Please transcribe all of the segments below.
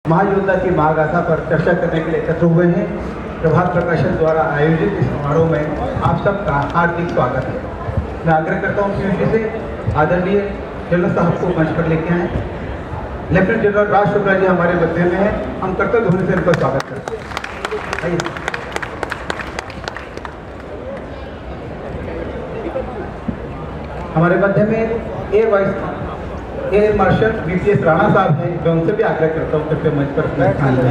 महायोद्धा की महागाथा पर चर्चा करने के लिए एकत्र हुए हैं। प्रभात प्रकाशन द्वारा आयोजित इस समारोह में आप सबका हार्दिक स्वागत है। मैं आग्रह करता हूँ कि से आदरणीय जनरल साहब को मंच पर लेके आए। लेफ्टिनेंट जनरल राज शुक्ला जी हमारे मध्य में है, हम कर्तव्य ध्वनि से इनका स्वागत करते हैं। आइए। हमारे मध्य में एयर मार्शल VPS राणा साहब हैं, मैं उनसे भी आग्रह करता हूँ कृपया मंच पर अपना स्थान लें।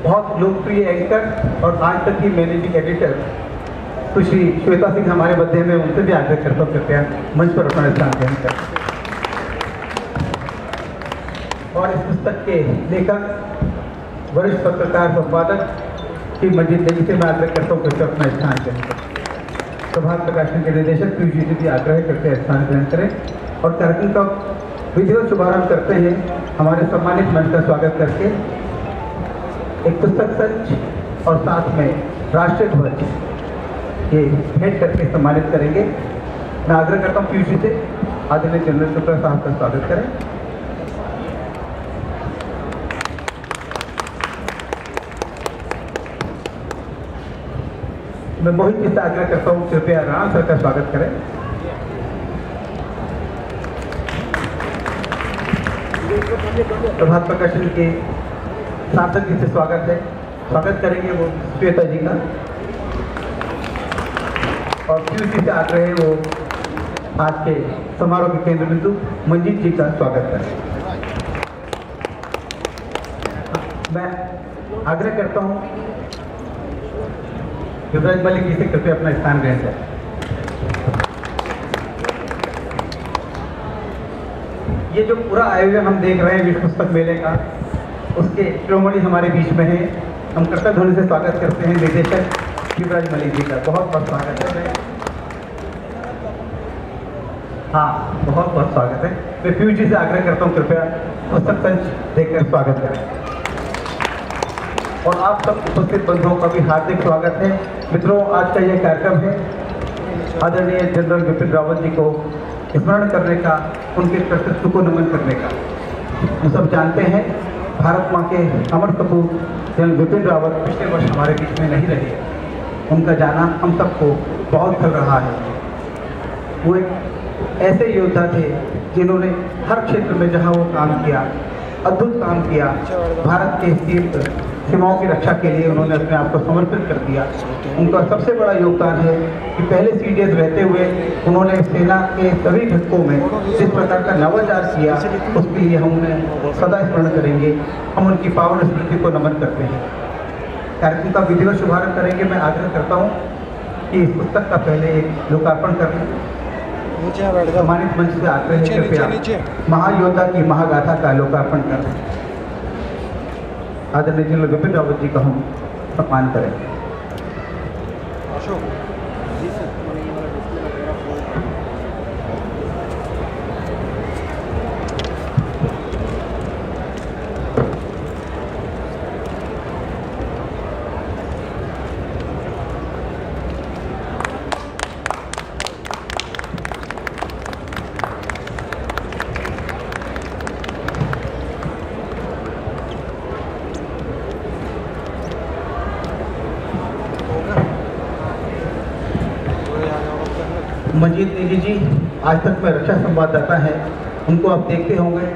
बहुत लोकप्रिय एंकर और आज तक की मैनेजिंग एडिटर सुश्री श्वेता सिंह हमारे मध्य में, उनसे भी आग्रह करता हूँ कृपया मंच पर अपना स्थान ग्रहण करें। और इस पुस्तक के लेखक वरिष्ठ पत्रकार संपादक श्री मंजीत नेगी से मैं आग्रह करता हूँ कृपया अपना स्थान ग्रहण करें। प्रभात प्रकाशन के निदेशक पीयूष जी से भी आग्रह करते हैं स्थान ग्रहण करें और कार्यक्रम का विधिवत शुभारंभ करते हैं। हमारे सम्मानित मंच का स्वागत करके एक पुस्तक संच और साथ में राष्ट्रीय ध्वज ये भेंट करके सम्मानित करेंगे। मैं आग्रह करता हूँ पीयूष जी से आदरणीय जनरल शुक्ला साहब का स्वागत करें। मैं मोहित जी से आग्रह करता हूँ कृपया राम सर का स्वागत करें। प्रभात प्रकाशन के सार्थक जी से स्वागत है, स्वागत करेंगे वो श्वेता जी का। और पीयूष जी से आग्रह है वो आज के समारोह के केंद्र बिंदु मंजीत जी का स्वागत करें। मैं आग्रह करता हूँ युवराज मलिक जी से कृपया अपना स्थान ग्रहण करें। ये जो पूरा आयोजन हम देख रहे हैं विश्व पुस्तक मेले का, उसके शिरोमणि हमारे बीच में है। हम कर्तव्य ध्वनि से स्वागत करते हैं निदेशक युवराज मलिक जी का। बहुत बहुत स्वागत है। हाँ, बहुत बहुत स्वागत है। मैं पीयूष जी से आग्रह करता हूँ कृपया पुस्तक संच देखकर स्वागत करें। और आप सब उपस्थित बंधुओं का भी हार्दिक स्वागत है। मित्रों, आज का यह कार्यक्रम है आदरणीय जनरल बिपिन रावत जी को स्मरण करने का, उनके कर्तव्य को नमन करने का। हम सब जानते हैं भारत माँ के अमर सपूत जनरल बिपिन रावत पिछले वर्ष हमारे बीच में नहीं रहे। उनका जाना हम सबको बहुत खल रहा है। वो एक ऐसे योद्धा थे जिन्होंने हर क्षेत्र में जहाँ वो काम किया, अद्भुत काम किया। भारत के सीमाओं की रक्षा के लिए उन्होंने अपने आप को समर्पित कर दिया। उनका सबसे बड़ा योगदान है कि पहले CDS रहते हुए उन्होंने सेना के सभी घटकों में जिस प्रकार का नवाचार किया, उसके लिए हम उन्हें सदा स्मरण करेंगे। हम उनकी पावन स्मृति को नमन करते हैं। कार्यक्रम का विधिवत शुभारंभ करेंगे। मैं आग्रह करता हूँ कि इस पुस्तक का पहले एक लोकार्पण करना। सम्मानित मंच से आग्रह है कृपया महायोद्धा की महागाथा का लोकार्पण करें। आदरणीय जनरल बिपिन रावत जी का हम सम्मान करें। मंजीत नेगी जी आज तक में रक्षा संवाददाता हैं, उनको आप देखते होंगे।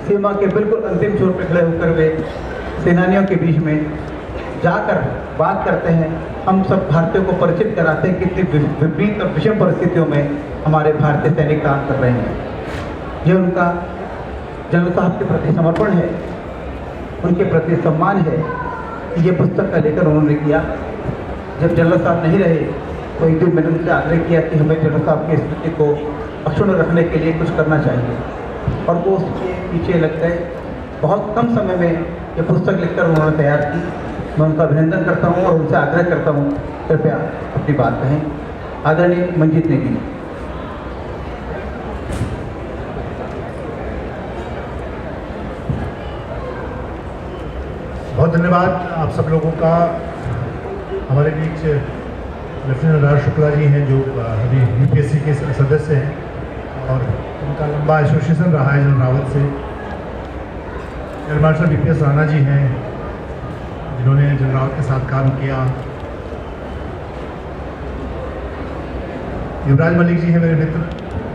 सीमा के बिल्कुल अंतिम छोर पर खड़े होकर वे सेनानियों के बीच में जाकर बात करते हैं। हम सब भारतीयों को परिचित कराते हैं कितनी विपरीत और विषम परिस्थितियों में हमारे भारतीय सैनिक काम कर रहे हैं। यह उनका जनरल साहब के प्रति समर्पण है, उनके प्रति सम्मान है। ये पुस्तक का लेकर उन्होंने किया। जब जनरल साहब नहीं रहे तो एक दिन मैंने उनसे आग्रह किया कि हमें जनरल साहब की स्मृति को अक्षुण्ण रखने के लिए कुछ करना चाहिए, और वो उसके पीछे लग गए। बहुत कम समय में ये पुस्तक लिखकर उन्होंने तैयार की। मैं उनका अभिनंदन करता हूँ और उनसे आग्रह करता हूँ कृपया अपनी बात कहें। आदरणीय मंजीत नेगी। बहुत धन्यवाद आप सब लोगों का हमारे बीच लेफ्टिनेंट राज शुक्ला जी हैं जो अभी यूपीएससी के सदस्य हैं और उनका लंबा एसोसिएशन रहा है जनरल रावत से। Air marshal BPS Rana ji हैं जिन्होंने जनरल रावत के साथ काम किया। युवराज मलिक जी हैं मेरे मित्र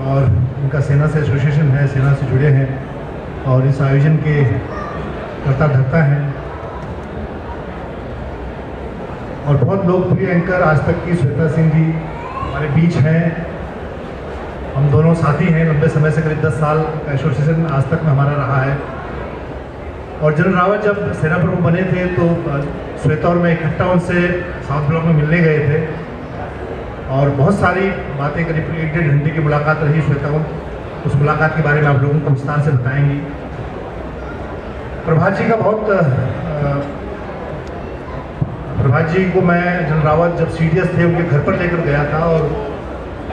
और उनका सेना से एसोसिएशन है, सेना से जुड़े हैं और इस आयोजन के करता धरता हैं। और बहुत लोकप्रिय एंकर आज तक की श्वेता सिंह जी हमारे बीच हैं। हम दोनों साथी हैं, लंबे समय से करीब 10 साल का एसोसिएशन आज तक में हमारा रहा है। और जनरल रावत जब सेना प्रमुख बने थे तो श्वेता और मैं इकट्ठा उनसे साउथ ब्लॉक में मिलने गए थे और बहुत सारी बातें करीब 1-1.5 घंटे की मुलाकात रही। श्वेता को उस मुलाकात के बारे में आप लोगों को विस्तार से बताएंगी। प्रभात जी का प्रभात जी को मैं जनरल रावत जब सीडीएस थे उनके घर पर लेकर गया था और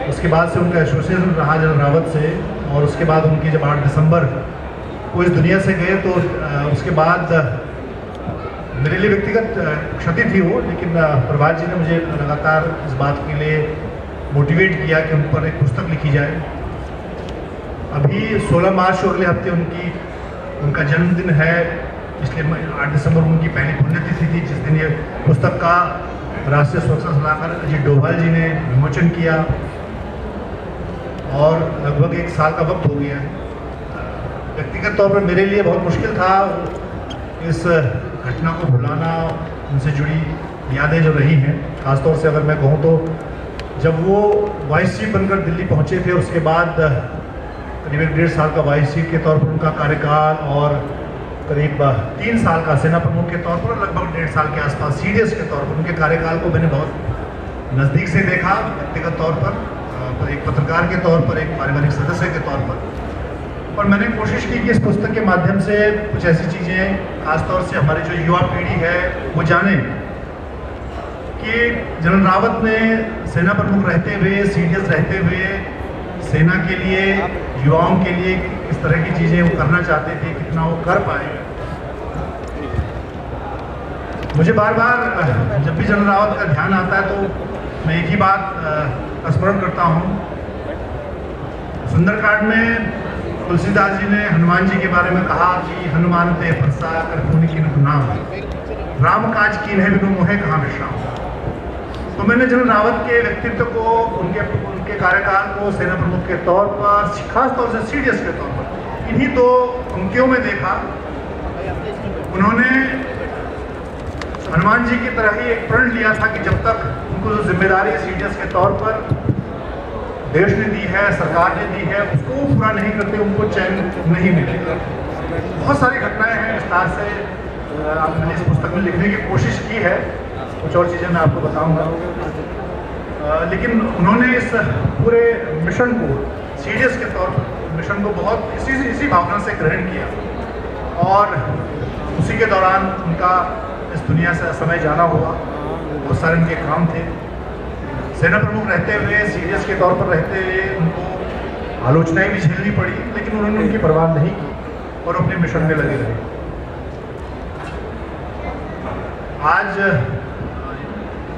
उसके बाद से उनका एसोसिएशन रहा जनरल रावत से। और उसके बाद उनकी जब 8 दिसंबर को इस दुनिया से गए तो उसके बाद मेरे लिए व्यक्तिगत क्षति थी वो, लेकिन प्रभात जी ने मुझे लगातार इस बात के लिए मोटिवेट किया कि उन पर एक पुस्तक लिखी जाए। अभी 16 मार्च को अगले हफ्ते उनका जन्मदिन है, इसलिए 8 दिसंबर उनकी पहली पुण्यतिथि थी जिस दिन ये पुस्तक का राष्ट्रीय सुरक्षा सलाहकार अजीत डोभाल जी ने विमोचन किया और लगभग 1 साल का वक्त हो गया है। व्यक्तिगत तौर पर मेरे लिए बहुत मुश्किल था इस घटना को भुलाना, उनसे जुड़ी यादें जो रही हैं। खासतौर से अगर मैं कहूँ तो जब वो वाइस चीफ बनकर दिल्ली पहुँचे थे उसके बाद करीब 1.5 साल का वाइस चीफ के तौर पर उनका कार्यकाल और करीब 3 साल का सेना प्रमुख के तौर पर लगभग 1.5 साल के आसपास सीडीएस के तौर पर उनके कार्यकाल को मैंने बहुत नज़दीक से देखा। व्यक्तिगत तौर पर एक पत्रकार के तौर पर, एक पारिवारिक सदस्य के तौर पर। और मैंने कोशिश की कि इस पुस्तक के माध्यम से कुछ ऐसी चीज़ें खासतौर से हमारी जो युवा पीढ़ी है वो जाने कि जनरल रावत ने सेना प्रमुख रहते हुए, सीडीएस रहते हुए सेना के लिए, युवाओं के लिए किस तरह की चीज़ें वो करना चाहते थे, कितना वो कर पाए। मुझे बार बार जब भी जनरल रावत का ध्यान आता है तो मैं एक ही बात का स्मरण करता हूँ। सुंदरकांड में तुलसीदास जी ने हनुमान जी के बारे में कहा कि हनुमान ते फरसा कर पुनि किन नाम, राम काज कीन्हे बिनु मोहे कहाँ विश्राम। तो मैंने जनरल रावत के व्यक्तित्व को, उनके कार्यकाल को सेना प्रमुख के तौर पर, खास तौर से सीडीएस के तौर पर इन्हीं 2 पंक्तियों में देखा। उन्होंने हनुमान जी की तरह ही एक प्रण लिया था कि जब तक उनको जो जिम्मेदारी सीडीएस के तौर पर देश ने दी है, सरकार ने दी है, उसको पूरा नहीं करते उनको चैन नहीं मिलेगा। बहुत सारी घटनाएं हैं, विस्तार से मैंने इस पुस्तक में लिखने की कोशिश की है, कुछ और चीज़ें मैं आपको बताऊंगा। लेकिन उन्होंने इस पूरे मिशन को, सीडीएस के तौर पर मिशन को बहुत इसी भावना से ग्रहण किया और उसी के दौरान उनका इस दुनिया से समय जाना हुआ। बहुत सारे उनके काम थे। सेना प्रमुख रहते हुए, सीडीएस के तौर पर रहते हुए उनको आलोचनाएं भी झेलनी पड़ी, लेकिन उन्होंने उनकी परवाह नहीं की और अपने मिशन में लगे रहे। आज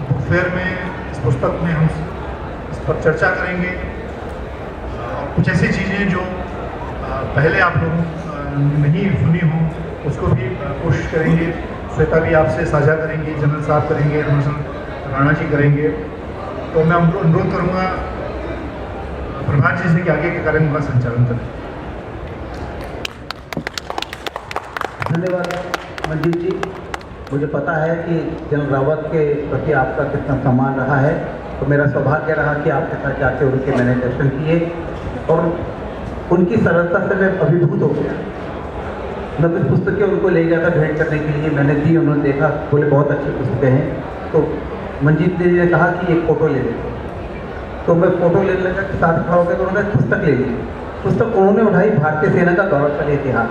बुक फेयर में, इस पुस्तक में हम इस पर चर्चा करेंगे। कुछ ऐसी चीज़ें जो पहले आप लोगों नहीं सुनी हों उसको भी कोशिश करेंगे। श्वेता भी आपसे साझा करेंगी, जनरल साहब करेंगे, राणा जी करेंगे। तो मैं उनको अनुरोध करूँगा प्रभात जी से कि आगे के कार्यक्रम का संचालन करें। धन्यवाद मंजीत जी। मुझे पता है कि जनरल रावत के प्रति आपका कितना सम्मान रहा है, तो मेरा सौभाग्य रहा कि आपके साथ जाके उनके मैंने दर्शन किए और उनकी सरलता से मैं अभिभूत हो गया। मैं कुछ पुस्तकें उनको ले गया था भेंट करने के लिए, मैंने दी, उन्होंने देखा, बोले बहुत अच्छी पुस्तकें हैं। तो मंजीत जी ने कहा कि एक फ़ोटो ले लेते, तो मैं फ़ोटो लेने लगा, साथ खड़ा हो गया, तो उन्होंने पुस्तक ले ली। पुस्तक उन्होंने उठाई, भारतीय सेना का गौरवशाली इतिहास।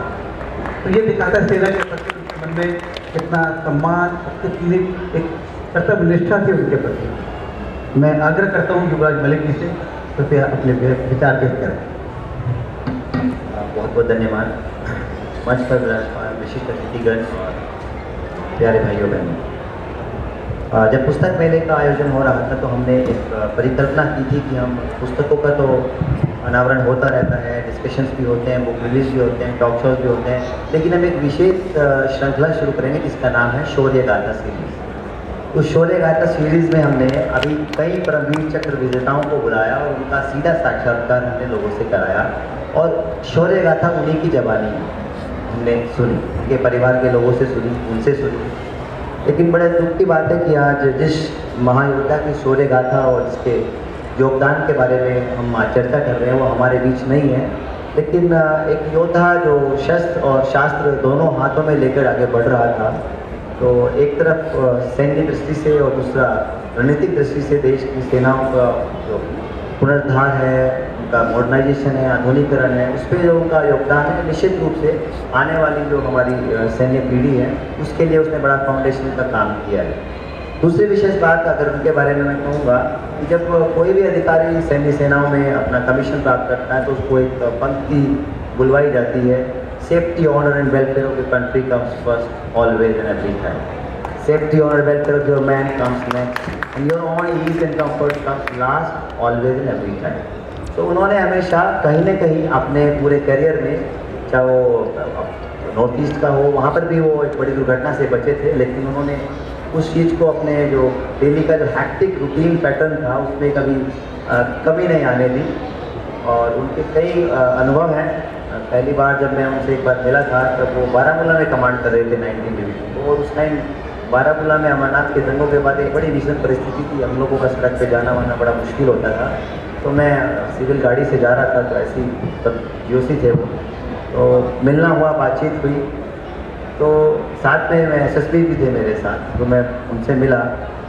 तो ये दिखाता है सेना के प्रति उनके मन में कितना सम्मान, कितनी एक कर्तव्य निष्ठा थी उनके प्रति। मैं आग्रह करता हूँ युवराज मलिक जी से कृपया अपने विचार व्यक्त करें। बहुत बहुत धन्यवाद। मंच पर विराजमान विशिष्ट अतिथिगण और प्यारे भाइयों बहनों, जब पुस्तक मेले का आयोजन हो रहा था तो हमने एक परिकल्पना की थी कि हम पुस्तकों का तो अनावरण होता रहता है, डिस्कशंस भी होते हैं, बुक रिलीज भी होते हैं, टॉक शोज भी होते हैं, लेकिन हम एक विशेष श्रृंखला शुरू करेंगे जिसका नाम है शौर्य गाथा सीरीज़। उस शौर्य गाथा सीरीज़ में हमने अभी कई परमवीर चक्र विजेताओं को बुलाया और उनका सीधा साक्षात्कार हमने लोगों से कराया और शौर्य गाथा उन्हीं की ज़बानी हमने सुनी, उनके परिवार के लोगों से सुनी, उनसे सुनी। लेकिन बड़े दुख की बात है कि आज जिस महायोद्धा की शौर्य गाथा और इसके योगदान के बारे में हम आज चर्चा कर रहे हैं वो हमारे बीच नहीं है, लेकिन एक योद्धा जो शस्त्र और शास्त्र दोनों हाथों में लेकर आगे बढ़ रहा था, तो एक तरफ सैन्य दृष्टि से और दूसरा रणनीतिक दृष्टि से देश की सेनाओं का जो पुनरुद्धार है, उनका मॉडर्नाइजेशन है, आधुनिकीकरण है, उस पर जो उनका योगदान है, निश्चित रूप से आने वाली जो हमारी सैन्य पीढ़ी है उसके लिए उसने बड़ा फाउंडेशन का काम किया है। दूसरी विशेष बात अगर उनके बारे में मैं कहूँगा कि जब कोई भी अधिकारी सैन्य सेनाओं में अपना कमीशन प्राप्त करता है तो उसको एक पंक्ति बुलवाई जाती है, safety honour and welfare of the country comes first always and every time. Safety or welfare of your man comes next, and your own ease and comfort comes last, always and every time. तो उन्होंने हमेशा कहीं न कहीं अपने पूरे career में, चाहे वो नॉर्थ ईस्ट का हो, वहाँ पर भी वो एक बड़ी दुर्घटना से बचे थे, लेकिन उन्होंने उस चीज़ को अपने जो डेली का जो हैक्टिक रूटीन पैटर्न था उसमें कभी कमी नहीं आने दी और उनके कई अनुभव हैं। पहली बार जब मैं उनसे एक बार मिला था तब वो बारामूला में कमांड कर रहे थे 19 डिवीजन, और उस टाइम बारामूला में अमरनाथ के दंगों के बाद एक बड़ी भीषण परिस्थिति थी, हम लोगों का सड़क पे जाना वाना बड़ा मुश्किल होता था। तो मैं सिविल गाड़ी से जा रहा था, तो ऐसी तब जीओसी थे वो, तो मिलना हुआ, बातचीत हुई, तो साथ में मैं एसएसपी भी थे मेरे साथ, तो मैं उनसे मिला।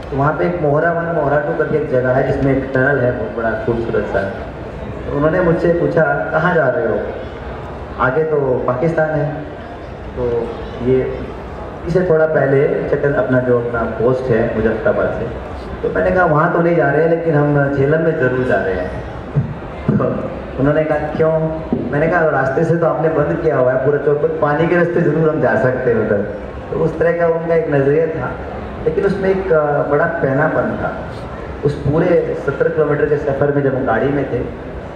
तो वहाँ पे एक मोहरा 1 मोहरा 2 करके एक जगह है जिसमें एक टनल है बहुत बड़ा खूबसूरत सा। तो उन्होंने मुझसे पूछा कहाँ जा रहे हो? आगे तो पाकिस्तान है, तो ये इससे थोड़ा पहले चटन अपना जो अपना पोस्ट है मुजफ्फराबाद से, तो मैंने कहा वहाँ तो नहीं जा रहे हैं लेकिन हम झेलम में ज़रूर जा रहे हैं। तो उन्होंने कहा क्यों? मैंने कहा रास्ते से तो आपने बंद किया हुआ है पूरा चौक, पानी के रास्ते ज़रूर हम जा सकते हैं उधर। तो उस तरह का उनका एक नज़रिया था, लेकिन उसमें एक बड़ा पहनापन था। उस पूरे 70 किलोमीटर के सफ़र में जब हम गाड़ी में थे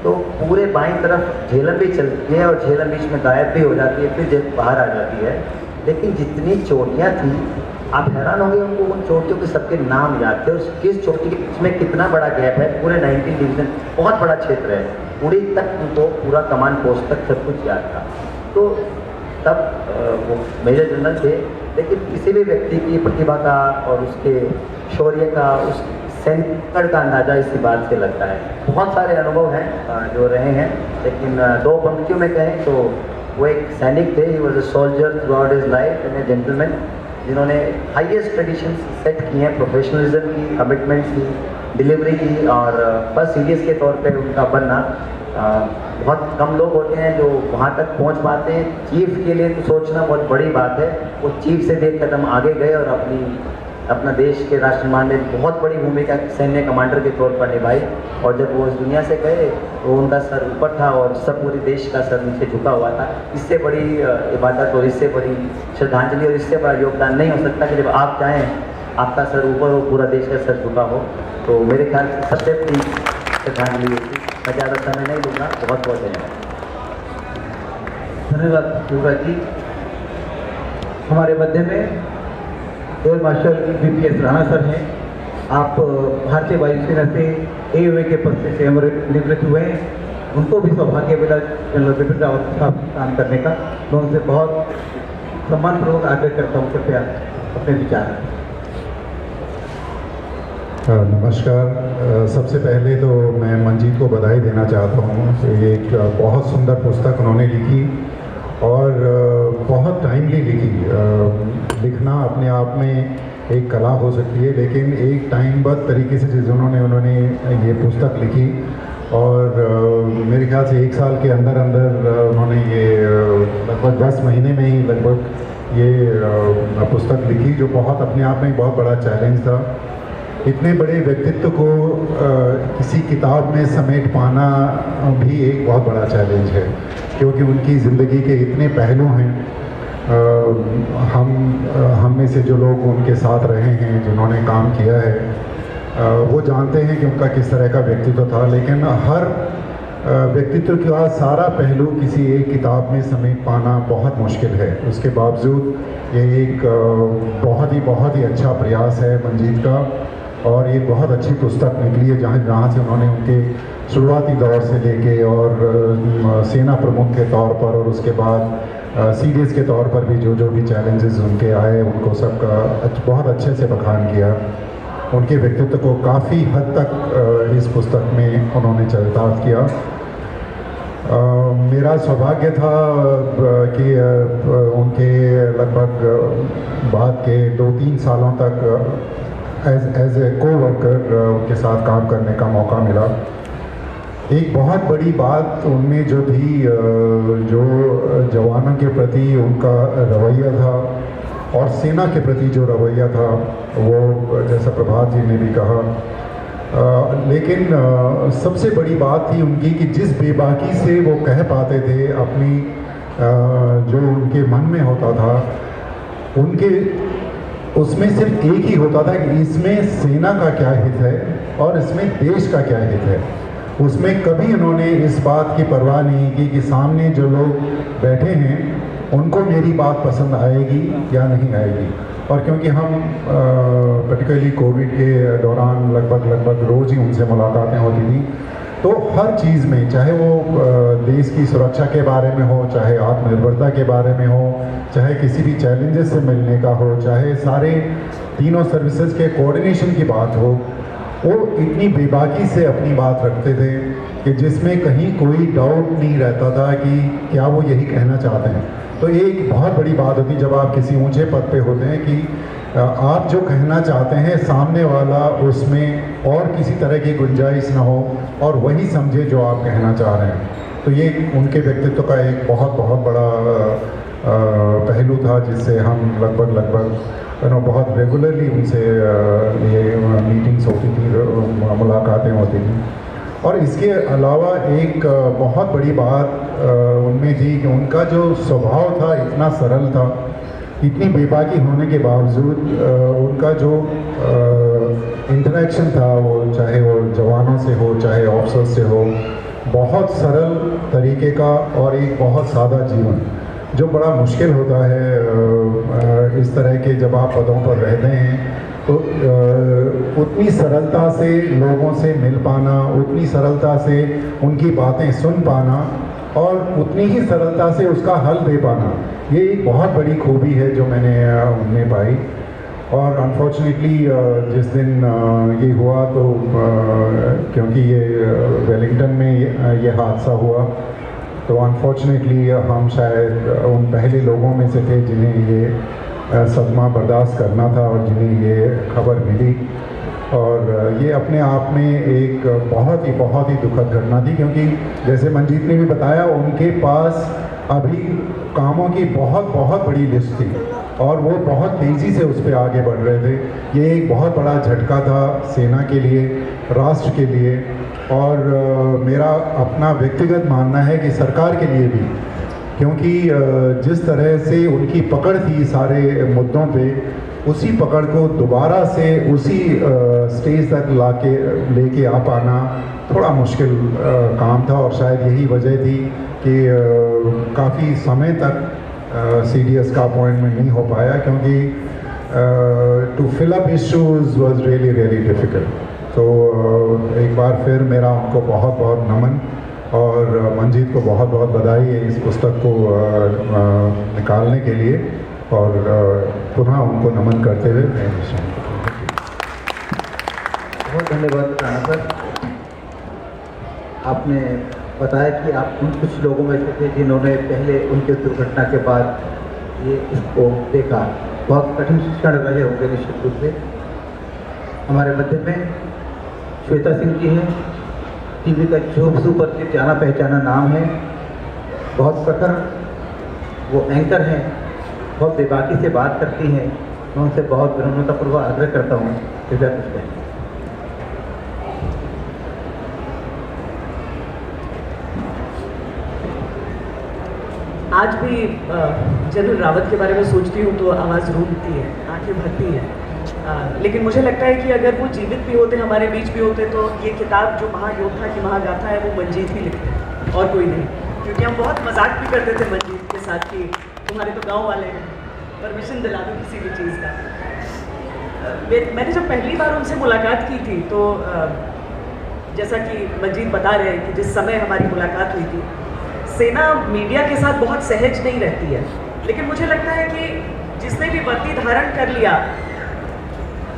तो पूरे बाईं तरफ झेलम भी चलती है और झेलम बीच में गायब भी हो जाती है, फिर बाहर आ जाती है, लेकिन जितनी चोटियाँ थी आप हैरान होंगे, उनको उन चोटियों के सबके नाम याद थे और किस चोटी के बीच में कितना बड़ा गैप है। पूरे 19 डिवीज़न बहुत बड़ा क्षेत्र है, उड़ी तक उनको पूरा कमांड पोस्ट तक सब कुछ याद था। तो तब वो मेजर जनरल थे, लेकिन किसी भी व्यक्ति की प्रतिभा का और उसके शौर्य का, उस सैनिक का अंदाज़ा इसी बात से लगता है। बहुत सारे अनुभव हैं जो रहे हैं, लेकिन 2 पंक्तियों में कहें तो वो एक सैनिक थे, ही was a soldier through out his life and A gentleman, जिन्होंने हाईएस्ट ट्रेडिशन सेट की हैं, प्रोफेशनलिज्म की, कमिटमेंट की, डिलीवरी की, और बस सीरियस के तौर पे उनका बनना। बहुत कम लोग होते हैं जो वहाँ तक पहुँच पाते हैं। चीफ के लिए तो सोचना बहुत बड़ी बात है, वो चीफ से 1 कदम आगे गए और अपना देश के राष्ट्रमान में बहुत बड़ी भूमिका सैन्य कमांडर के तौर पर निभाई, और जब वो इस दुनिया से गए तो उनका सर ऊपर था और सब पूरे देश का सर नीचे झुका हुआ था। इससे बड़ी इबादत और इससे बड़ी श्रद्धांजलि और इससे बड़ा योगदान नहीं हो सकता कि जब आप चाहें आपका सर ऊपर हो, पूरा देश का सर झुका हो। तो मेरे ख्याल से सबसे बड़ी श्रद्धांजलि होती। मैं ज़्यादा समय नहीं लूँगा, बहुत बहुत धन्यवाद। धन्यवाद युवराज जी। हमारे मध्य में air marshal VPS Rana sir हैं। आप भारतीय वायुसेना से AOA के पद से सेवानिवृत्त हुए हैं। उनको भी सौभाग्य मिला जनरल बिपिन रावत के साथ काम करने का। मैं उनसे बहुत सम्मानपूर्वक आग्रह करता हूँ, कृपया अपने विचार। नमस्कार। सबसे पहले तो मैं मंजीत को बधाई देना चाहता हूँ। ये एक बहुत सुंदर पुस्तक उन्होंने लिखी और बहुत टाइमली लिखी। लिखना अपने आप में एक कला हो सकती है, लेकिन एक टाइमबद्ध तरीके से उन्होंने ये पुस्तक लिखी और मेरे ख्याल से 1 साल के अंदर उन्होंने ये लगभग 10 महीने में ही लगभग ये पुस्तक लिखी, जो बहुत अपने आप में बहुत बड़ा चैलेंज था। इतने बड़े व्यक्तित्व को किसी किताब में समेट पाना भी एक बहुत बड़ा चैलेंज है, क्योंकि उनकी ज़िंदगी के इतने पहलू हैं हम में से जो लोग उनके साथ रहे हैं, जिन्होंने काम किया है, वो जानते हैं कि उनका किस तरह का व्यक्तित्व था। लेकिन हर व्यक्तित्व का सारा पहलू किसी एक किताब में समेट पाना बहुत मुश्किल है। उसके बावजूद ये एक बहुत ही अच्छा प्रयास है मंजीत का, और ये बहुत अच्छी पुस्तक निकली है जहाँ से उन्होंने उनके शुरुआती दौर से लेके और सेना प्रमुख के तौर पर और उसके बाद सीडीएस के तौर पर भी जो भी चैलेंजेस उनके आए, उनको सबका बहुत अच्छे से बखान किया। उनके व्यक्तित्व को काफ़ी हद तक इस पुस्तक में उन्होंने चरितार्थ किया। मेरा सौभाग्य था कि उनके लगभग बाद के 2-3 सालों तक एज ए को वर्कर उनके साथ काम करने का मौका मिला। एक बहुत बड़ी बात उनमें जो थी, जो जवानों के प्रति उनका रवैया था और सेना के प्रति जो रवैया था, वो जैसा प्रभात जी ने भी कहा, लेकिन सबसे बड़ी बात थी उनकी कि जिस बेबाकी से वो कह पाते थे अपनी जो उनके मन में होता था, उनके उसमें सिर्फ एक ही होता था कि इसमें सेना का क्या हित है और इसमें देश का क्या हित है। उसमें कभी उन्होंने इस बात की परवाह नहीं की कि सामने जो लोग बैठे हैं उनको मेरी बात पसंद आएगी या नहीं आएगी। और क्योंकि हम पर्टिकुलरली कोविड के दौरान लगभग रोज़ ही उनसे मुलाकातें होती थी, तो हर चीज़ में, चाहे वो देश की सुरक्षा के बारे में हो, चाहे आत्मनिर्भरता के बारे में हो, चाहे किसी भी चैलेंजेस से मिलने का हो, चाहे सारे तीनों सर्विसेज के कोऑर्डिनेशन की बात हो, वो इतनी बेबाकी से अपनी बात रखते थे कि जिसमें कहीं कोई डाउट नहीं रहता था कि क्या वो यही कहना चाहते हैं। तो ये एक बहुत बड़ी बात होती जब आप किसी ऊंचे पद पे होते हैं कि आप जो कहना चाहते हैं सामने वाला उसमें और किसी तरह की गुंजाइश ना हो और वही समझे जो आप कहना चाह रहे हैं। तो ये उनके व्यक्तित्व का एक बहुत बड़ा पहलू था जिससे हम लगभग बहुत रेगुलरली उनसे ये मीटिंग्स होती थी, मुलाकातें होती थी। और इसके अलावा एक बहुत बड़ी बात उनमें थी कि उनका जो स्वभाव था इतना सरल था, इतनी बेबाकी होने के बावजूद उनका जो इंटरेक्शन था, वो चाहे वो जवानों से हो चाहे ऑफिसर्स से हो, बहुत सरल तरीके का और एक बहुत सादा जीवन, जो बड़ा मुश्किल होता है इस तरह के जब आप पदों पर रहते हैं। तो उतनी सरलता से लोगों से मिल पाना, उतनी सरलता से उनकी बातें सुन पाना और उतनी ही सरलता से उसका हल दे पाना, ये एक बहुत बड़ी खूबी है जो मैंने उनमें पाई। और अनफॉर्चुनेटली जिस दिन ये हुआ तो क्योंकि ये वेलिंगटन में ये हादसा हुआ, तो अनफॉर्चुनेटली हम शायद उन पहले लोगों में से थे जिन्हें ये सदमा बर्दाश्त करना था और जिन्हें ये खबर मिली। और ये अपने आप में एक बहुत ही दुखद घटना थी, क्योंकि जैसे मंजीत ने भी बताया, उनके पास अभी कामों की बहुत बड़ी लिस्ट थी और वो बहुत तेज़ी से उस पर आगे बढ़ रहे थे। ये एक बहुत बड़ा झटका था सेना के लिए, राष्ट्र के लिए, और मेरा अपना व्यक्तिगत मानना है कि सरकार के लिए भी, क्योंकि जिस तरह से उनकी पकड़ थी सारे मुद्दों पे, उसी पकड़ को दोबारा से उसी स्टेज तक लेके आ पाना थोड़ा मुश्किल काम था। और शायद यही वजह थी कि काफ़ी समय तक सीडीएस का अपॉइंटमेंट नहीं हो पाया, क्योंकि to fill up issues was really difficult. तो एक बार फिर मेरा उनको बहुत नमन और मंजीत को बहुत बधाई है इस पुस्तक को निकालने के लिए, और पुनः उनको नमन करते हुए मैं बहुत धन्यवाद राणा सर। आपने बताया कि आप उन कुछ लोगों में से थे जिन्होंने पहले उनके दुर्घटना के बाद ये इसको देखा। बहुत कठिन क्षण रहे होंगे निश्चित रूप से। हमारे मध्य में श्वेता सिंह जी हैं, टीवी का जो सुपरिचित जाना पहचाना नाम है, बहुत प्रखर वो एंकर हैं, बहुत बेबाकी से बात करती हैं। मैं उनसे बहुत विनम्रतापूर्वक आग्रह करता हूँ कृपया कुछ कहें। आज भी जनरल रावत के बारे में सोचती हूँ तो आवाज़ रूठती है, आंखें भरती हैं। लेकिन मुझे लगता है कि अगर वो जीवित भी होते, हमारे बीच भी होते, तो ये किताब जो महायोद्धा की महागाथा है वो मंजीत ही लिखते और कोई नहीं। क्योंकि हम बहुत मजाक भी करते थे मंजीत के साथ कि तुम्हारे तो गाँव वाले हैं, परमिशन दिला दो किसी भी चीज़ का। मैंने जब पहली बार उनसे मुलाकात की थी तो जैसा कि मंजीत बता रहे हैं कि जिस समय हमारी मुलाकात हुई थी, सेना मीडिया के साथ बहुत सहज नहीं रहती है, लेकिन मुझे लगता है कि जिसने भी वर्दी धारण कर लिया,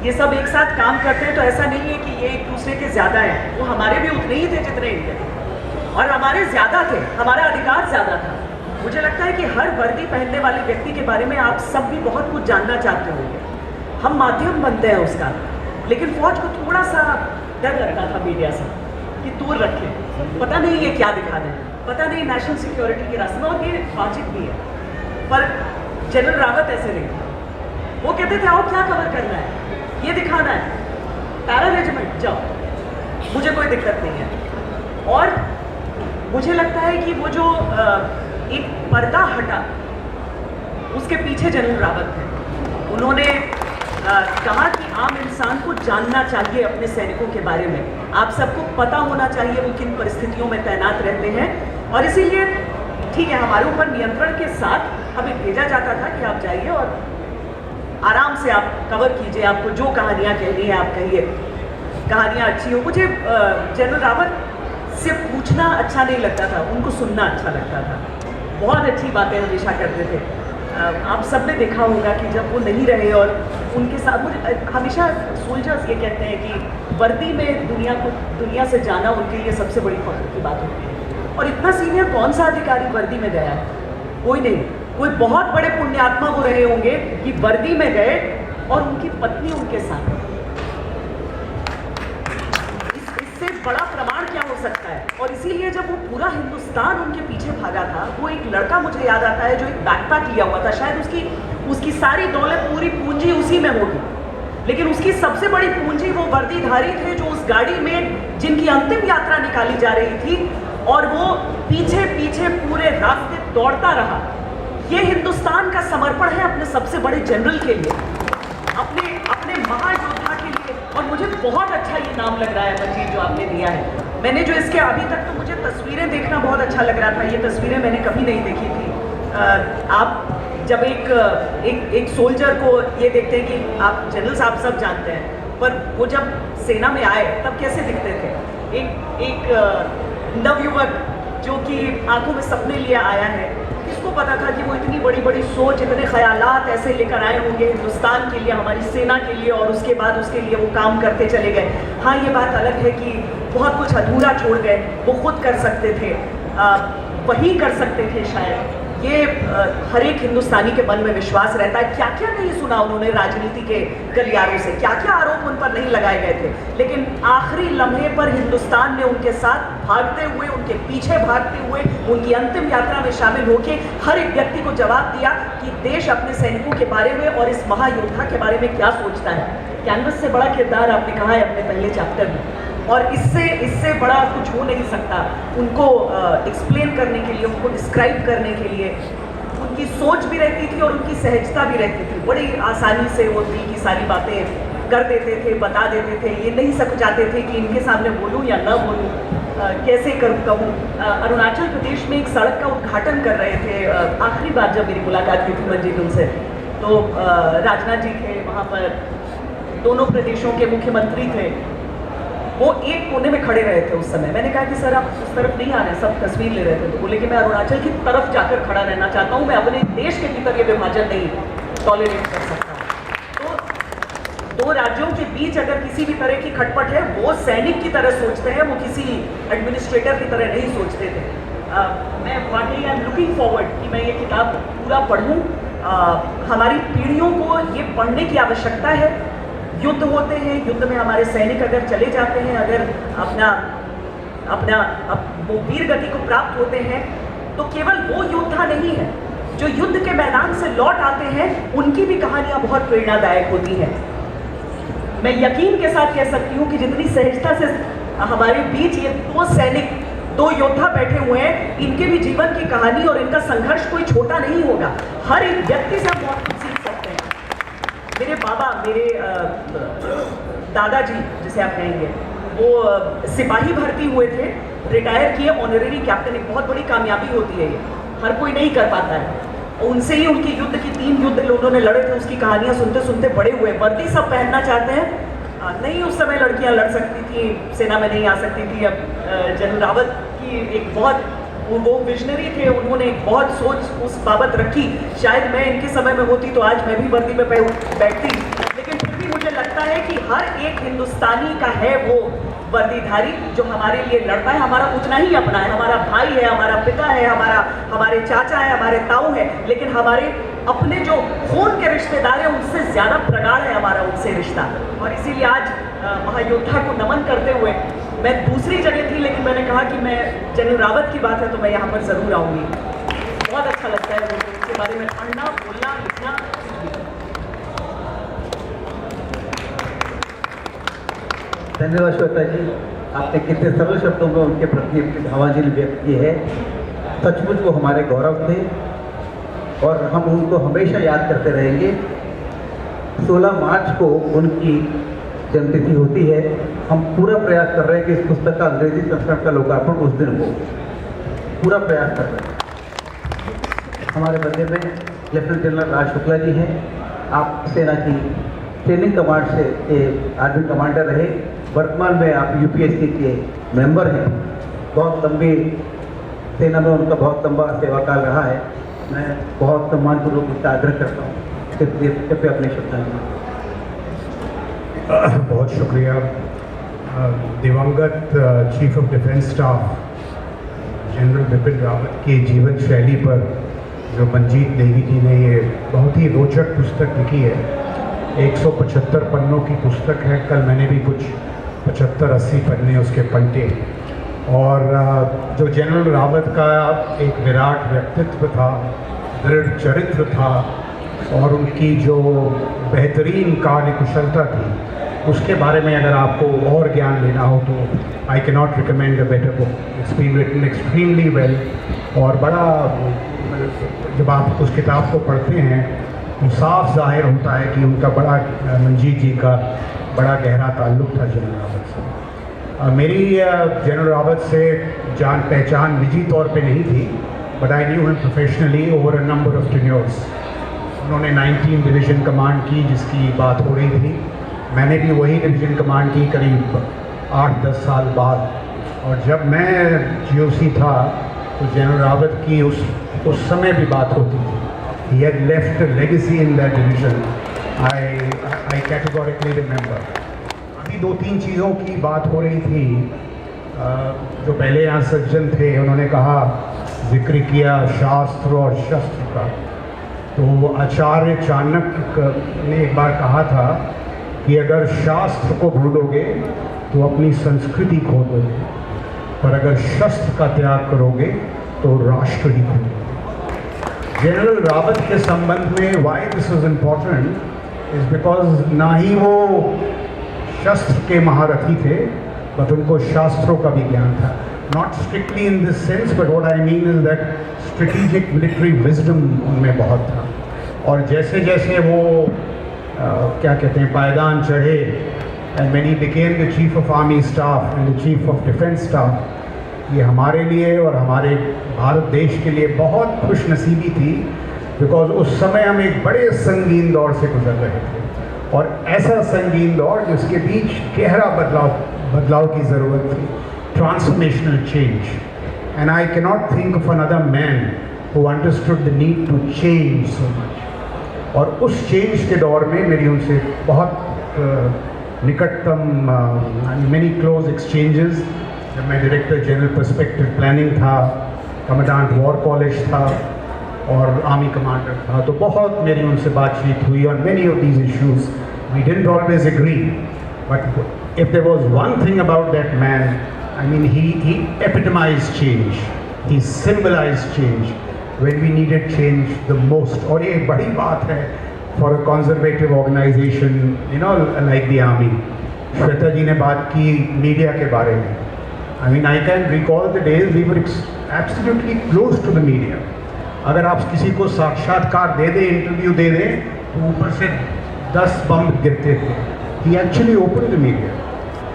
ये सब एक साथ काम करते हैं, तो ऐसा नहीं है कि ये एक दूसरे के ज़्यादा हैं। वो हमारे भी उतने ही थे जितने इनके थे, और हमारे ज़्यादा थे, हमारा अधिकार ज़्यादा था। मुझे लगता है कि हर वर्दी पहनने वाले व्यक्ति के बारे में आप सब भी बहुत कुछ जानना चाहते होंगे। हम माध्यम बनते हैं उसका, लेकिन फौज को थोड़ा सा डर लगता था मीडिया से कि दूर रखें, पता नहीं ये क्या दिखाना है, पता नहीं नेशनल सिक्योरिटी के रास्ते में, और ये वाजिब भी है। पर जनरल रावत ऐसे नहीं थे। वो कहते थे आओ क्या कवर करना है, ये दिखाना है, पैरा रेजिमेंट जाओ, मुझे कोई दिक्कत नहीं है। और मुझे लगता है कि वो जो एक पर्दा हटा, उसके पीछे जनरल रावत थे। उन्होंने कहा कि आम इंसान को जानना चाहिए अपने सैनिकों के बारे में, आप सबको पता होना चाहिए वो किन परिस्थितियों में तैनात रहते हैं। और इसीलिए ठीक है, हमारे ऊपर नियंत्रण के साथ हमें भेजा जाता था कि आप जाइए और आराम से आप कवर कीजिए, आपको जो कहानियाँ कहनी है आप कहिए, कहानियाँ अच्छी हो। मुझे जनरल रावत से पूछना अच्छा नहीं लगता था, उनको सुनना अच्छा लगता था। बहुत अच्छी बातें हमेशा करते थे। आप सब ने देखा होगा कि जब वो नहीं रहे और उनके साथ, मुझे हमेशा सोल्जर्स ये कहते हैं कि वर्दी में दुनिया से जाना उनके लिए सबसे बड़ी फख्र की बात होती है। और इतना सीनियर कौन सा अधिकारी वर्दी में गया है? कोई नहीं। कोई बहुत बड़े पुण्यात्मा वो रहे होंगे कि वर्दी में गए और उनकी पत्नी उनके साथ। इससे बड़ा प्रमाण क्या हो सकता है? और इसीलिए जब वो पूरा हिंदुस्तान उनके पीछे भागा था, वो एक लड़का मुझे याद आता है जो एक बैकपैक लिया हुआ था, शायद उसकी सारी दौलत, पूरी पूंजी उसी में होगी, लेकिन उसकी सबसे बड़ी पूंजी वो वर्दीधारी थे जो उस गाड़ी में जिनकी अंतिम यात्रा निकाली जा रही थी, और वो पीछे पीछे पूरे रास्ते दौड़ता रहा। ये हिंदुस्तान का समर्पण है अपने सबसे बड़े जनरल के लिए, अपने महायोद्धा के लिए। और मुझे बहुत अच्छा ये नाम लग रहा है मंजीत जो आपने दिया है। मैंने जो इसके अभी तक, तो मुझे तस्वीरें देखना बहुत अच्छा लग रहा था, ये तस्वीरें मैंने कभी नहीं देखी थी। आप जब एक सोल्जर को ये देखते हैं कि आप जनरल साहब सब जानते हैं, पर वो जब सेना में आए तब कैसे दिखते थे? एक नवयुवक जो कि आंखों में सपने लिए आया है, किसको पता था कि वो इतनी बड़ी बड़ी सोच, इतने ख्यालात ऐसे लेकर आए होंगे हिंदुस्तान के लिए, हमारी सेना के लिए, और उसके बाद उसके लिए वो काम करते चले गए। हाँ, ये बात अलग है कि बहुत कुछ अधूरा छोड़ गए। वो खुद कर सकते थे, वही कर सकते थे शायद। ये हर एक हिंदुस्तानी के मन में विश्वास रहता है। क्या क्या नहीं सुना उन्होंने राजनीति के गलियारों से, क्या क्या आरोप उन पर नहीं लगाए गए थे, लेकिन आखिरी लम्हे पर हिंदुस्तान ने उनके साथ भागते हुए, उनके पीछे भागते हुए, उनकी अंतिम यात्रा में शामिल होकर हर एक व्यक्ति को जवाब दिया कि देश अपने सैनिकों के बारे में और इस महायोद्धा के बारे में क्या सोचता है। कैनवस से बड़ा किरदार आपने कहा है अपने पहले चैप्टर में, और इससे बड़ा कुछ हो नहीं सकता। उनको एक्सप्लेन करने के लिए, उनको डिस्क्राइब करने के लिए उनकी सोच भी रहती थी और उनकी सहजता भी रहती थी। बड़ी आसानी से वो दिल की सारी बातें कर देते थे, बता देते थे। ये नहीं समझाते थे कि इनके सामने बोलूँ या न बोलूँ, कैसे कहूँ। अरुणाचल प्रदेश में एक सड़क का उद्घाटन कर रहे थे, आखिरी बार जब मेरी मुलाकात हुई थी मंजीत उनसे, तो राजनाथ जी थे वहाँ पर, दोनों प्रदेशों के मुख्यमंत्री थे। वो एक कोने में खड़े रहे थे उस समय। मैंने कहा कि सर आप उस तरफ नहीं आ रहे, सब तस्वीर ले रहे थे। तो बोले कि मैं अरुणाचल की तरफ जाकर खड़ा रहना चाहता हूँ, मैं अपने देश के भीतर ये विभाजन नहीं टॉलरेट कर सकता। तो दो राज्यों के बीच अगर किसी भी तरह की खटपट है, वो सैनिक की तरह सोचते हैं, वो किसी एडमिनिस्ट्रेटर की तरह नहीं सोचते थे। मैं वाकई आई एम लुकिंग फॉरवर्ड कि मैं ये किताब पूरा पढ़ूँ। हमारी पीढ़ियों को ये पढ़ने की आवश्यकता है। युद्ध होते हैं, युद्ध में हमारे सैनिक अगर चले जाते हैं, अगर अपना वो वीर गति को प्राप्त होते हैं, तो केवल वो योद्धा नहीं है जो युद्ध के मैदान से लौट आते हैं, उनकी भी कहानियां बहुत प्रेरणादायक होती हैं। मैं यकीन के साथ कह सकती हूँ कि जितनी सहजता से हमारे बीच ये दो सैनिक दो योद्धा बैठे हुए हैं, इनके भी जीवन की कहानी और इनका संघर्ष कोई छोटा नहीं होगा। हर एक व्यक्ति से हम बहुत कुछ सीख सकते हैं। मेरे बाबा, मेरे दादाजी जिसे आप कहेंगे, वो सिपाही भर्ती हुए थे, रिटायर किए, ऑनरेरी कैप्टन। एक बहुत बड़ी कामयाबी होती है ये, हर कोई नहीं कर पाता है। उनसे ही उनकी युद्ध की 3 युद्ध उन्होंने लड़े थे, उसकी कहानियां सुनते सुनते बड़े हुए। वर्दी सब पहनना चाहते हैं, नहीं उस समय लड़कियां लड़ सकती थी, सेना में नहीं आ सकती थी। अब जनरल रावत की एक बहुत, वो विजनरी थे, उन्होंने एक बहुत सोच उस बाबत रखी। शायद मैं इनके समय में होती तो आज मैं भी वर्दी में बैठती, लेकिन फिर भी मुझे लगता है कि हर एक हिंदुस्तानी का है वो वर्दीधारी जो हमारे लिए लड़ता है, हमारा उतना ही अपना है, हमारा भाई है, हमारा पिता है, हमारे चाचा है, हमारे ताऊ है, लेकिन हमारे अपने जो खून के रिश्तेदार हैं उनसे ज्यादा प्रगाढ़ है हमारा उनसे रिश्ता। और इसीलिए आज महायोद्धा को नमन करते हुए, मैं दूसरी जगह थी लेकिन मैंने कहा कि मैं जनरल रावत की बात है तो मैं यहाँ पर जरूर आऊंगी। बहुत अच्छा लगता है मुझे उसके बारे में पढ़ना, बोलना, लिखना। धन्यवाद श्वेता जी, आपने कितने सरल शब्दों में उनके प्रति अपनी भावांजलि व्यक्त की है। सचमुच वो हमारे गौरव थे और हम उनको हमेशा याद करते रहेंगे। 16 मार्च को उनकी जन्मतिथि होती है। हम पूरा प्रयास कर रहे हैं कि इस पुस्तक का अंग्रेजी संस्करण का लोकार्पण उस दिन हो, पूरा प्रयास कर रहे हैं। हमारे बदले में लेफ्टिनेंट जनरल राज शुक्ला जी हैं। आप सेना की ट्रेनिंग कमांड से आर्मी कमांडर रहे, वर्तमान में आप यूपीएससी के मेंबर हैं। बहुत लंबी सेना में उनका बहुत लंबा सेवा काल रहा है। मैं बहुत सम्मानपूर्वक उसका आग्रह करता हूँ कि कृपया अपने शब्दांजलि। बहुत शुक्रिया। दिवंगत chief of defence staff general Bipin Rawat की जीवन शैली पर जो मंजीत देवी जी ने ये बहुत ही रोचक पुस्तक लिखी है। 175 पन्नों की पुस्तक है। कल मैंने भी कुछ 75-80 पन्ने उसके पलटे। और जो जनरल रावत का एक विराट व्यक्तित्व था, दृढ़ चरित्र था और उनकी जो बेहतरीन कार्य कुशलता थी, उसके बारे में अगर आपको और ज्ञान लेना हो तो I can not recommend a better book. It's been written extremely well. और बड़ा, जब आप उस किताब को पढ़ते हैं तो साफ जाहिर होता है कि उनका बड़ा, मंजीत जी का बड़ा गहरा ताल्लुक़ था जनरल रावत से। मेरी जनरल रावत से जान पहचान निजी तौर पे नहीं थी, but I knew him professionally over a number of tenures. उन्होंने 19 डिवीज़न कमांड की जिसकी बात हो रही थी। मैंने भी वही डिवीज़न कमांड की करीब 8-10 साल बाद। और जब मैं GOC था तो जनरल रावत की उस समय भी बात होती थी। He had left a legacy in that division. I categorically remember. अभी 2-3 चीज़ों की बात हो रही थी। जो पहले यहाँ सज्जन थे उन्होंने कहा, जिक्र किया शास्त्र और शस्त्र का। तो आचार्य चाणक्य ने एक बार कहा था कि अगर शास्त्र को भूलोगे तो अपनी संस्कृति खो दोगे, पर अगर शस्त्र का त्याग करोगे तो राष्ट्र ही खो दोगे। जनरल रावत के संबंध में why this is important is because ना ही वो शस्त्र के महारथी थे, बट उनको शास्त्रों का भी ज्ञान था। Not strictly in this sense, but what I mean is that strategic military wisdom उनमें बहुत था। और जैसे जैसे वो क्या कहते हैं, पायदान चढ़े, and when he became the chief of army staff and the chief of defence staff, ये हमारे लिए और हमारे भारत देश के लिए बहुत खुश नसीबी थी, बिकॉज उस समय हम एक बड़े संगीन दौर से गुजर रहे थे। और ऐसा संगीन दौर जिसके बीच गहरा बदलाव की ज़रूरत थी, transformational change. And I can not think of another man who understood the need to change so much. और उस चेंज के दौर में मेरी उनसे बहुत निकटतम, मेनी क्लोज एक्सचेंजेस। जब मैं डायरेक्टर जनरल पर्सपेक्टिव प्लानिंग था, कमांडेंट वॉर कॉलेज था और आर्मी कमांडर था, तो बहुत मेरी उनसे बातचीत हुई on many of these issues. We didn't always agree, but if there was one thing about that man, I mean he epitomised change, he symbolised change when we needed change the most। और ये एक बड़ी बात है for a conservative organization, you know, like the army। Shweta जी ने बात की media के बारे में। I mean, I can recall the days we were absolutely close to the media. अगर आप किसी को साक्षात्कार दे दें, इंटरव्यू दे दें, तो ऊपर से 10 बम गिरते थे. He actually opened the media.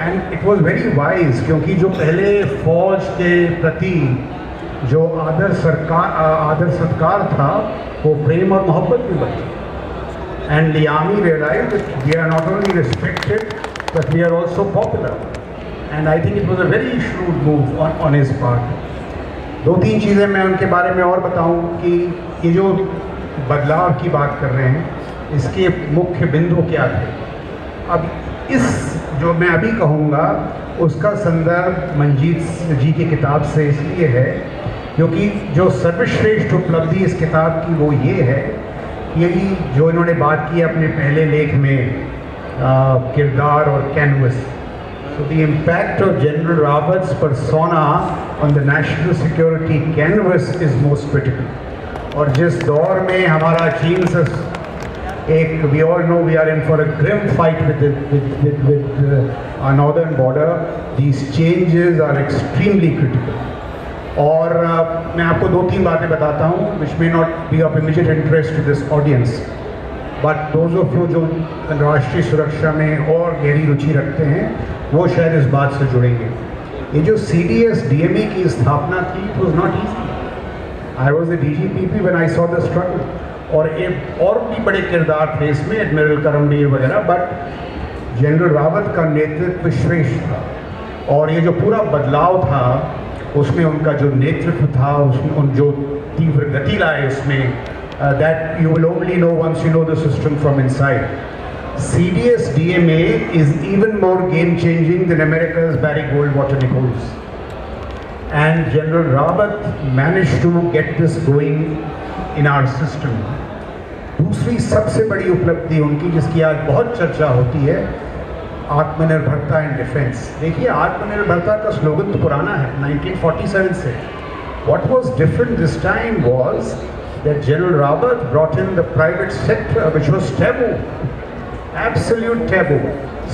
And it was very wise, क्योंकि जो पहले फौज के प्रति जो आदर सत्कार था, वो प्रेम और मोहब्बत भी बची. And the army realized that we are not only respected, but we are also popular. And I think it was a very shrewd move on his part. 2-3 चीज़ें मैं उनके बारे में और बताऊं कि ये जो बदलाव की बात कर रहे हैं, इसके मुख्य बिंदु क्या थे. अब इस जो मैं अभी कहूँगा उसका संदर्भ मंजीत जी की किताब से इसलिए है क्योंकि जो सर्वश्रेष्ठ उपलब्धि इस किताब की वो ये है, यही जो इन्होंने बात की अपने पहले लेख में किरदार और canvas. So the impact of General Rawat's persona on the national security canvas is most critical. और जिस दौर में हमारा चीन से एक, we all know we are in for a grim fight with our northern border. These changes are extremely critical. और मैं आपको 2-3 बातें बताता हूँ which may not be of immediate interest to this audience, but those of you जो राष्ट्रीय सुरक्षा में और गहरी रुचि रखते हैं वो शायद इस बात से जुड़ेंगे. ये जो CDS DME की स्थापना थी, it was not easy. I was the DGPP when I saw the struggle. और भी बड़े किरदार थे इसमें, एडमिरल करमबीर वगैरह, बट जनरल रावत का नेतृत्व श्रेष्ठ था. और ये जो पूरा बदलाव था उसमें उनका जो नेतृत्व था, उसमें उन जो तीव्र गति लाए उसमें, that you will only know once you know the system from inside. CDS DMA is even more game changing than America's Barry Goldwater Nichols. And General Rawat managed to get this going in our system. दूसरी सबसे बड़ी उपलब्धि उनकी जिसकी आज बहुत चर्चा होती है, आत्मनिर्भरता इन डिफेंस. देखिए, आत्मनिर्भरता का स्लोगन तो पुराना है 1947 से. What was different this time was that General Rawat brought in the private sector, which was taboo, absolute taboo.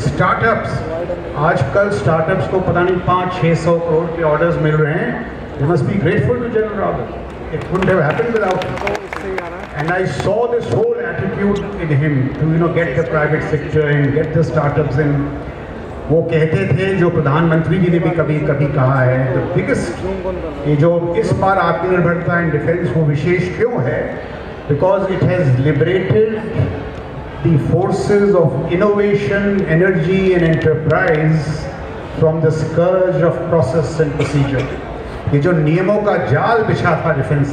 Startups, आजकल स्टार्टअप्स को पता नहीं 500-600 करोड़ के ऑर्डर्स मिल रहे हैं. They must be grateful to General Rawat. It wouldn't have happened without him. And I saw this whole attitude in him to get the private sector and get the startups in. वो कहते थे, जो प्रधानमंत्री जी ने भी कभी कहा है, the biggest, ये जो इस बार आत्मनिर्भरता इन डिफेंस वो विशेष क्यों है? Because it has liberated the forces of innovation, energy and enterprise from the scourge of process and procedure. ये जो नियमों का जाल बिछा था डिफेंस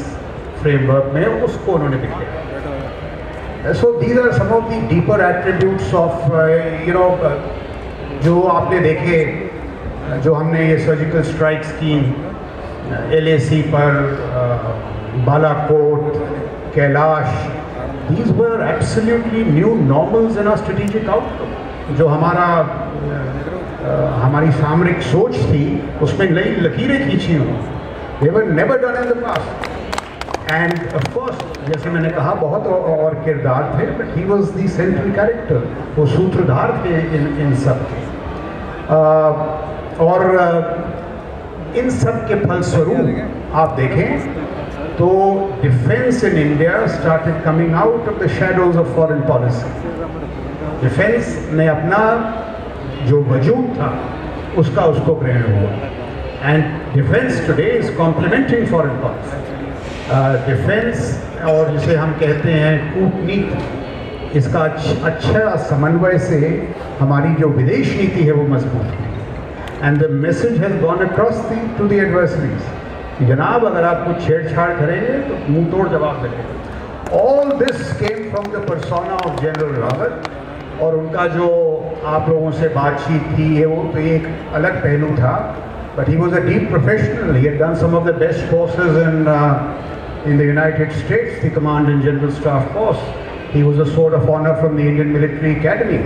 फ्रेमवर्क में, उसको उन्होंने बिखेरा. So these are some of the deeper attributes of जो आपने देखे, जो हमने ये सर्जिकल स्ट्राइक्स की LAC पर, Balakot, Kailash, these were absolutely new normals in our strategic outlook. जो हमारी सामरिक सोच थी उसमें नई लकीरें खींची हुई. They were never done in the past. And of course, जैसे मैंने कहा, बहुत और किरदार थे, but he was the central character. वो सूत्रधार थे इन सब के. और इन सब के फलस्वरूप आप देखें तो defence in India started coming out of the shadows of foreign policy. Defence ने अपना जो वजूद था उसको ग्रहण हुआ. And defence today is complementing foreign policy. Defence और जिसे हम कहते हैं कूटनीति, इसका अच्छा समन्वय से हमारी जो विदेश नीति है वो मजबूत है. And the message has gone across to the adversaries कि जनाब अगर आप कुछ छेड़छाड़ करेंगे तो मुंह तोड़ जवाब देंगे. All this came from the persona of general Rawat. और उनका जो आप लोगों से बातचीत थी है वो तो एक अलग पहलू था, but he was a deep professional. He had done some of the best courses in the United States, the Command and General Staff Course. He was a Sword of Honor from the Indian Military Academy.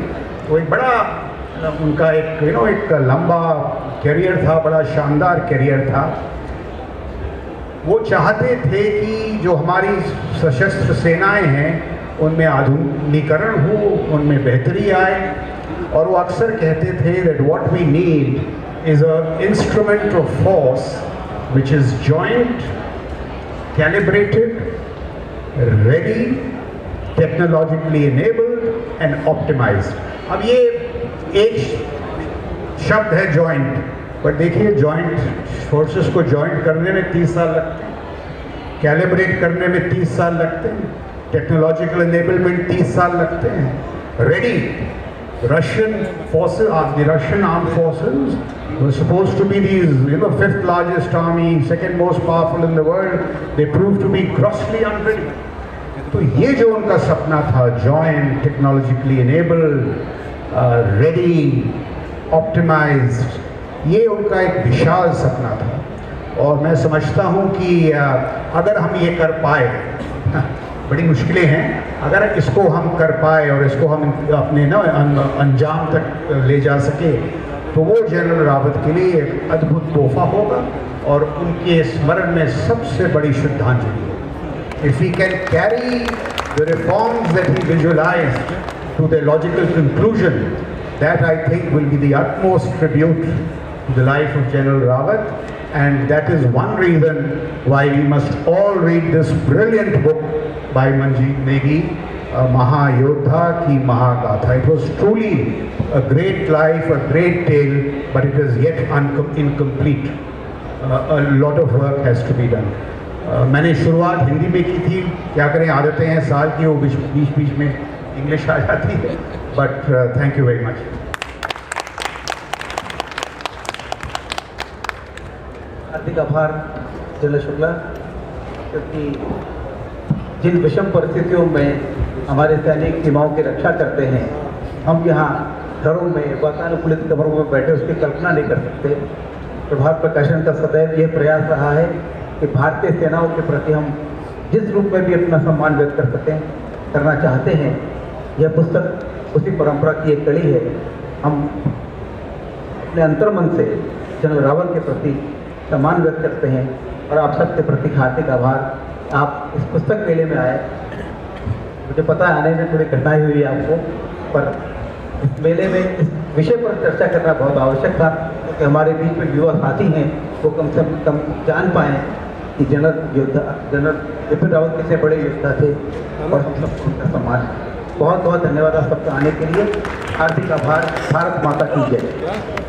तो एक बड़ा उनका एक लंबा career था, बड़ा शानदार career था. वो चाहते थे कि जो हमारी सशस्त्र सेनाएं हैं उनमें आधुनिकीकरण हो, उनमें बेहतरी आए. और वो अक्सर कहते थे that what we need is an instrument of force which is joint, calibrated, ready, technologically enabled and optimized. अब ये एक शब्द है जॉइंट, पर देखिए जॉइंट फोर्सेस को जॉइंट करने में 30 साल लगते हैं, कैलिब्रेट करने में 30 साल लगते हैं, टेक्नोलॉजिकल एनेबलमेंट 30 साल लगते हैं, ready Russian forces, the Russian armed forces were supposed to be these, fifth largest army, second most powerful in the world. They proved to be grossly unready. तो ये जो उनका सपना था, joint, technologically enabled, ready, optimized, ये उनका एक विशाल सपना था। और मैं समझता हूँ कि अगर हम ये कर पाए, बड़ी मुश्किलें हैं, अगर इसको हम कर पाए और इसको हम अपने अंजाम तक ले जा सके, तो वो जनरल रावत के लिए एक अद्भुत तोहफा होगा और उनके स्मरण में सबसे बड़ी श्रद्धांजलि है। If we can carry the reforms that he visualized to their logical conclusion, that I think will be the utmost tribute to the life of General Rawat, and that is one reason why we must all read this brilliant book by Manjeet Negi, Mahayodha Ki Mahagatha. It was truly a great life, a great tale, but it is yet incomplete. A lot of work has to be done. मैंने शुरुआत हिंदी में की थी, क्या करें, आदतें हैं साल की, वो बीच में इंग्लिश आ जाती है, but thank you very much. हार्दिक आभार जनरल शुक्ला, क्योंकि जिन विषम परिस्थितियों में हमारे सैनिक सीमाओं की रक्षा करते हैं, हम यहाँ घरों में वातानुकूलित कमरों में बैठे उसकी कल्पना नहीं कर सकते। प्रभात प्रकाशन का सदैव यह प्रयास रहा है कि भारतीय सेनाओं के प्रति हम जिस रूप में भी अपना सम्मान व्यक्त कर सकें, करना चाहते हैं। यह पुस्तक उसी परंपरा की एक कड़ी है। हम अपने अंतर्मन से जनरल रावत के प्रति सम्मान व्यक्त करते हैं और आप सबके प्रति हार्दिक आभार। आप इस पुस्तक मेले में आए, मुझे पता है आने में थोड़ी कठिनाई हुई आपको, पर इस मेले में इस विषय पर चर्चा करना बहुत आवश्यक था, क्योंकि हमारे बीच में युवा साथी हैं, वो कम से कम जान पाएँ कि जनरल बिपिन रावत कितने बड़े योद्धा थे और हम सबको उनका सम्मान। बहुत बहुत धन्यवाद आप सबका आने के लिए। हार्दिक आभार। भारत माता की जय।